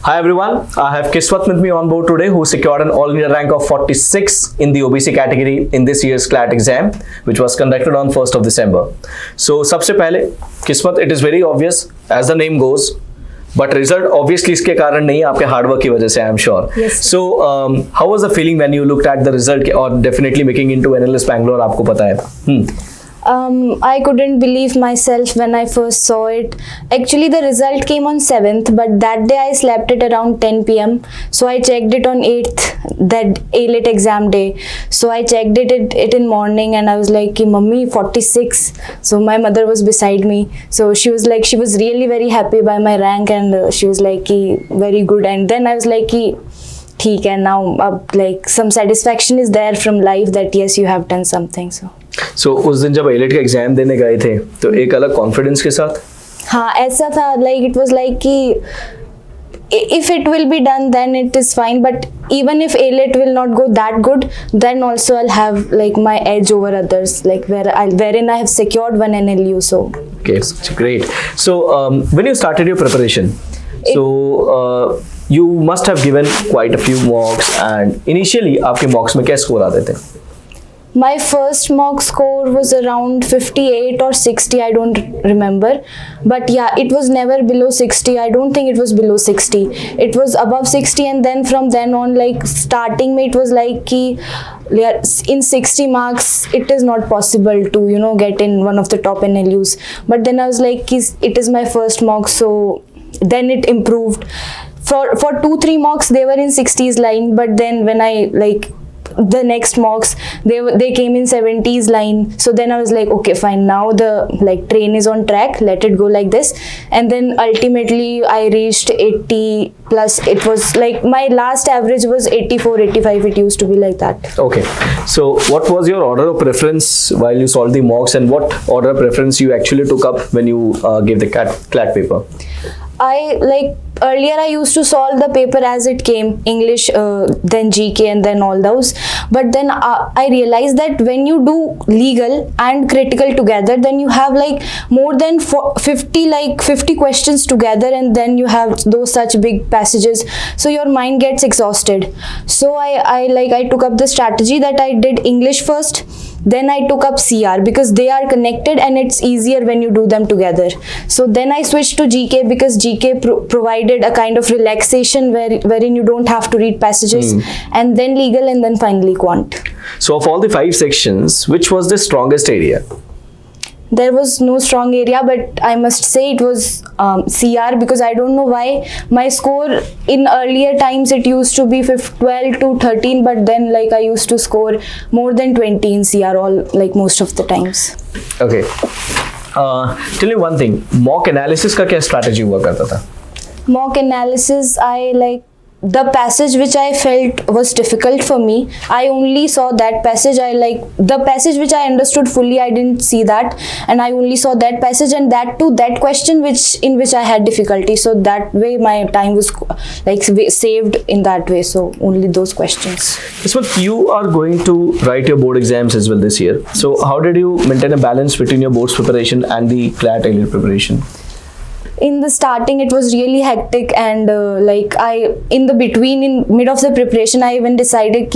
Hi everyone, I have Kishmat with me on board today who secured an all-India rank of 46 in the OBC category in this year's CLAT exam which was conducted on 1st of December. So सबसे पहले Kishmat, it is very obvious as the name goes, but result obviously इसके कारण नहीं, आपके hard work की वजह से I am sure. Yes. So how was the feeling when you looked at the result or definitely making into NLS Bangalore, आपको पता है? I couldn't believe myself when I first saw it. Actually, the result came on 7th, but that day I slept it around 10 p.m. So I checked it on 8th, that AILET exam day. So I checked it in morning and I was like, Mummy, 46. So my mother was beside me. So she was like, she was really very happy by my rank and she was like, very good. And then I was like, ठीक है, now like some satisfaction is there from life that yes, you have done something. So उस दिन जब AILET का exam देने गए थे तो एक अलग कॉन्फिडेंस के साथ? हाँ, ऐसा था, like it was like कि if it will be done then it is fine, but even if AILET will not go that good, then also I'll have like my edge over others, like wherein I have secured one NLU. So okay, great. So when you started your preparation, you must have given quite a few mocks, and initially आपके mocks में क्या score आते थे? my first mock score was around 58 or 60, I don't remember, but yeah, it was never below 60. I don't think it was below 60. It was above 60, and then from then on, like starting me, it was like ki, in 60 marks it is not possible to get in one of the top NLUs. But then I was like, it is my first mock, so then it improved. For 2-3 mocks they were in 60s line, but then when I the next mocks they came in 70s line. So then I was like, okay, fine, now the train is on track, let it go like this. And then ultimately I reached 80 plus. It was like my last average was 84, 85. It used to be like that. Okay, so what was your order of preference while you solved the mocks, and what order of preference you actually took up when you gave the CLAT paper? Earlier I used to solve the paper as it came, English, then GK, and then all those. But then I realized that when you do legal and critical together, then you have more than 50 questions together, and then you have those such big passages, so your mind gets exhausted. So I took up the strategy that I did English first, then I took up CR because they are connected and it's easier when you do them together. So then I switched to GK because GK provided a kind of relaxation wherein you don't have to read passages, and then legal, and then finally quant. So of all the 5 sections, which was the strongest area? There was no strong area, but I must say it was CR, because I don't know why my score in earlier times it used to be 12 to 13, but then I used to score more than 20 in CR most of the times. Okay, tell me one thing, mock analysis का क्या strategy हुआ करता था? Mock analysis, the passage which I felt was difficult for me, I only saw that passage. The passage which I understood fully, I didn't see that, and I only saw that passage, and that too, that question in which I had difficulty. So that way my time was saved in that way. So only those questions. But you are going to write your board exams as well this year. So how did you maintain a balance between your board's preparation and the CLAT AILET preparation? In the starting it was really hectic, and in mid of the preparation I even decided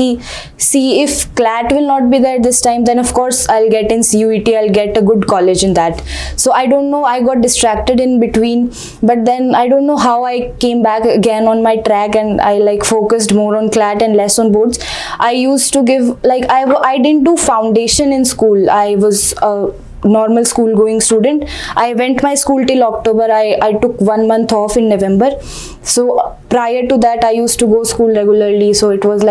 see if CLAT will not be there this time, then of course I'll get in CUET, I'll get a good college in that. So I don't know, I got distracted in between, but then I don't know how I came back again on my track, and I focused more on CLAT and less on boards. I used to give I didn't do foundation in school. I was normal school going student. I went my school till October. I took 1 month off in November. So prior to that I used to go school regularly. So it was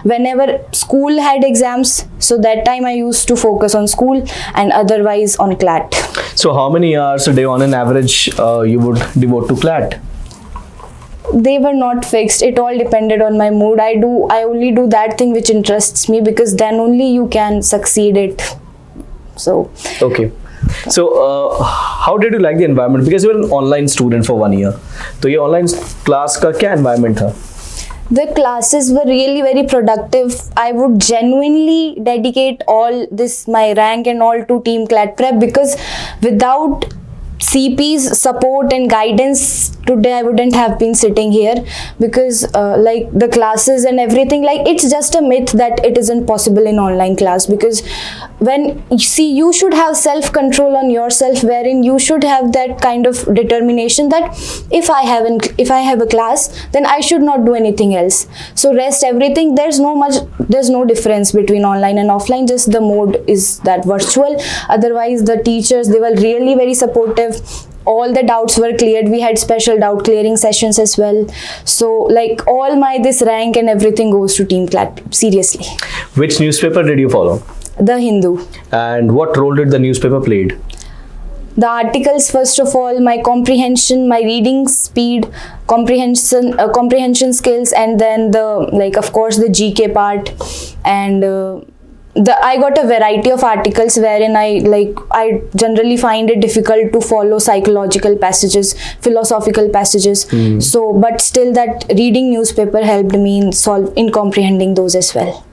whenever school had exams, so that time I used to focus on school and otherwise on CLAT. So how many hours a day on an average you would devote to CLAT? They were not fixed. It all depended on my mood. I only do that thing which interests me, because then only you can succeed it. So okay, so how did you like the environment, because you were an online student for 1 year? So ये online class का क्या environment था? The classes were really very productive. I would genuinely dedicate all this, my rank and all, to Team CLATPREP, because without CP's support and guidance, today I wouldn't have been sitting here, because like the classes and everything, like it's just a myth that it isn't possible in online class. Because when you see, you should have self control on yourself, wherein you should have that kind of determination that if I have a class, then I should not do anything else. So rest everything, there's no difference between online and offline, just the mode is that virtual. Otherwise the teachers, they were really very supportive. All the doubts were cleared. We had special doubt clearing sessions as well. So like all my this rank and everything goes to Team CLATPREP, seriously. Which newspaper did you follow? The Hindu. And what role did the newspaper played? The articles, first of all, my comprehension, my reading speed, comprehension skills, and then the, like, of course, the GK part, and I got a variety of articles wherein I generally find it difficult to follow psychological passages, philosophical passages. So, but still that reading newspaper helped me in comprehending those as well.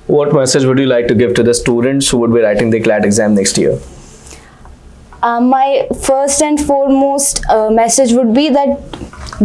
What message would you like to give to the students who would be writing the CLAT exam next year? My first and foremost message would be that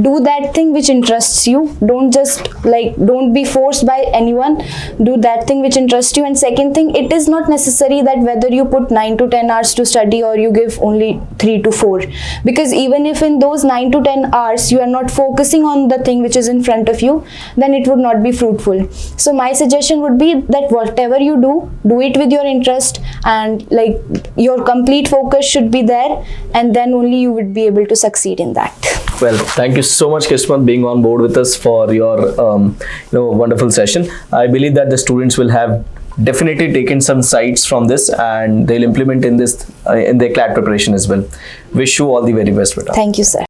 do that thing which interests you. Don't be forced by anyone. Do that thing which interests you. And second thing, it is not necessary that whether you put 9 to 10 hours to study or you give only 3 to 4, because even if in those 9 to 10 hours you are not focusing on the thing which is in front of you, then it would not be fruitful. So my suggestion would be that whatever you do it with your interest, and like your complete focus should be there, and then only you would be able to succeed in that. Well, thank you so much, Kishmat, being on board with us for your wonderful session. I believe that the students will have definitely taken some sights from this, and they'll implement in this in their CLAT preparation as well. Wish you all the very best, Beta. Thank you, sir.